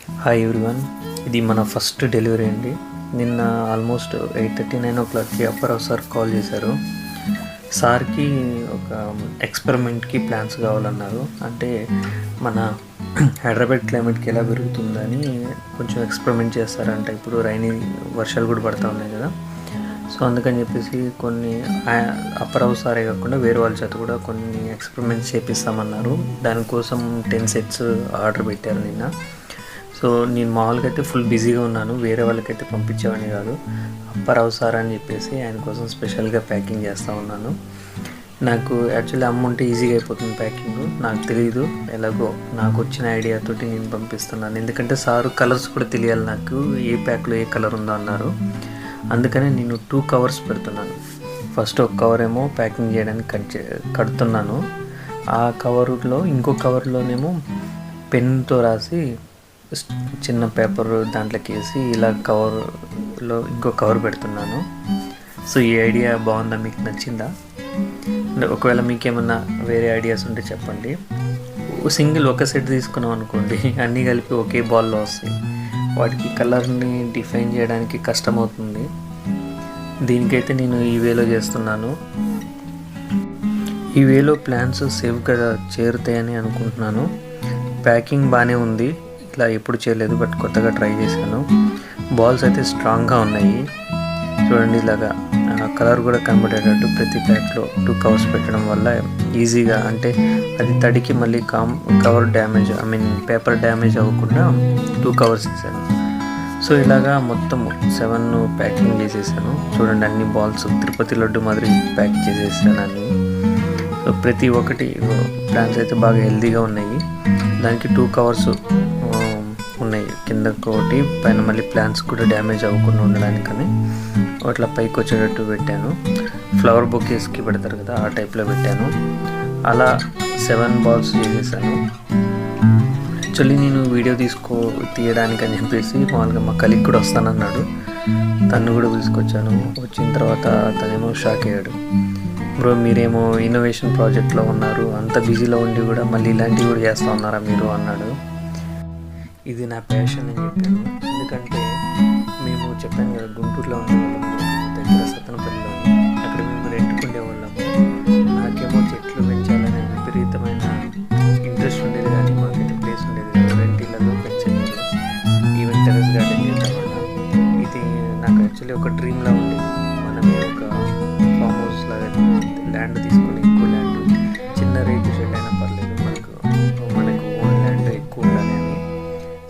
Hi everyone, ఇది మన first delivery అండి. నిన్న ఆల్మోస్ట్ 8:30, 9 అప్పారావు సార్ కాల్ చేశారు. సార్కి ఒక ఎక్స్పెరిమెంట్కి ప్లాన్స్ కావాలన్నారు. అంటే మన హైదరాబాద్ క్లైమేట్కి ఎలా పెరుగుతుందని కొంచెం ఎక్స్పెరిమెంట్ చేస్తారంట. ఇప్పుడు వర్షాలు కూడా పడుతూ ఉన్నాయి కదా, సో అందుకని చెప్పేసి కొన్ని అప్పారావు సారే కాకుండా వేరే వాళ్ళ చేత కూడా కొన్ని ఎక్స్పెరిమెంట్స్ చేపిస్తామన్నారు. దానికోసం 10 సెట్స్ ఆర్డర్ పెట్టారు నిన్న. సో నేను మామూలుగా అయితే ఫుల్ బిజీగా ఉన్నాను, వేరే వాళ్ళకైతే పంపించేవాడిని కాదు. అప్పారావు సార్ అని చెప్పేసి ఆయన కోసం స్పెషల్గా ప్యాకింగ్ చేస్తూ ఉన్నాను. నాకు యాక్చువల్లీ ఉంటే ఈజీగా అయిపోతుంది ప్యాకింగ్. నాకు తెలియదు, ఎలాగో నాకు వచ్చిన ఐడియాతోటి నేను పంపిస్తున్నాను. ఎందుకంటే సారు కలర్స్ కూడా తెలియాలి నాకు, ఏ ప్యాక్లో ఏ కలర్ ఉందో అన్నారు. అందుకనే నేను 2 కవర్స్ పెడుతున్నాను. ఫస్ట్ ఒక కవర్ ఏమో ప్యాకింగ్ చేయడానికి కడుతున్నాను. ఆ కవర్లో ఇంకో కవర్లోనేమో పెన్తో రాసి చిన్న పేపర్ దాంట్లోకి వేసి ఇలా కవర్లో ఇంకో కవర్ పెడుతున్నాను. సో ఈ ఐడియా బాగుందా, మీకు నచ్చిందా? ఒకవేళ మీకేమన్నా వేరే ఐడియాస్ ఉంటే చెప్పండి. సింగిల్ ఒక సెట్ తీసుకున్నాం అనుకోండి, అన్నీ కలిపి ఒకే బాల్లో వస్తాయి. వాటికి కలర్ని డిఫైన్ చేయడానికి కష్టమవుతుంది. దీనికైతే నేను ఈ వేలో చేస్తున్నాను. ఈ వేలో ప్లాన్స్ సేఫ్గా చేరుతాయని అనుకుంటున్నాను. ప్యాకింగ్ బాగానే ఉంది, ఇట్లా ఎప్పుడు చేయలేదు, బట్ కొత్తగా ట్రై చేశాను. బాల్స్ అయితే స్ట్రాంగ్గా ఉన్నాయి. చూడండి, ఇలాగా కలర్ కూడా కనబడేటట్టు ప్రతి ప్యాక్లో 2 కవర్స్ పెట్టడం వల్ల ఈజీగా, అంటే అది తడికి మళ్ళీ కవర్ డ్యామేజ్ పేపర్ డ్యామేజ్ అవ్వకుండా 2 కవర్స్ ఇచ్చాను. సో ఇలాగా మొత్తం 7 ప్యాకింగ్ చేసేసాను. చూడండి, అన్ని బాల్స్ తిరుపతి లడ్డు మాదిరి ప్యాక్ చేసేసాను అన్నీ. సో ప్రతి ఒక్కటి ప్లాన్స్ అయితే బాగా హెల్తీగా ఉన్నాయి. దానికి 2 కవర్స్ ఉన్నాయి, కిందకు ఒకటి, పైన మళ్ళీ ప్లాంట్స్ కూడా డ్యామేజ్ అవ్వకుండా ఉండడానికని అట్లా పైకి వచ్చేటట్టు పెట్టాను. ఫ్లవర్ బొకేస్కి పెడతారు కదా, ఆ టైప్లో పెట్టాను. అలా 7 బాల్స్ చేసేసాను. యాక్చువల్లీ నేను వీడియో తీయడానికి అని చెప్పేసి మామూలుగా మా కలీగ్ కూడా వస్తానన్నాడు. తను కూడా తీసుకొచ్చాను. వచ్చిన తర్వాత తనేమో షాక్ అయ్యాడు. బ్రో, మీరేమో ఇన్నోవేషన్ ప్రాజెక్ట్లో ఉన్నారు, అంత బిజీలో ఉండి కూడా మళ్ళీ ఇలాంటివి కూడా చేస్తూ ఉన్నారా మీరు అన్నాడు. ఇది నా ప్యాషన్ అని చెప్పాను. ఎందుకంటే మేము చెప్పాను కదా, గుంటూరులో ఉన్న దగ్గర సత్తనపల్లిలో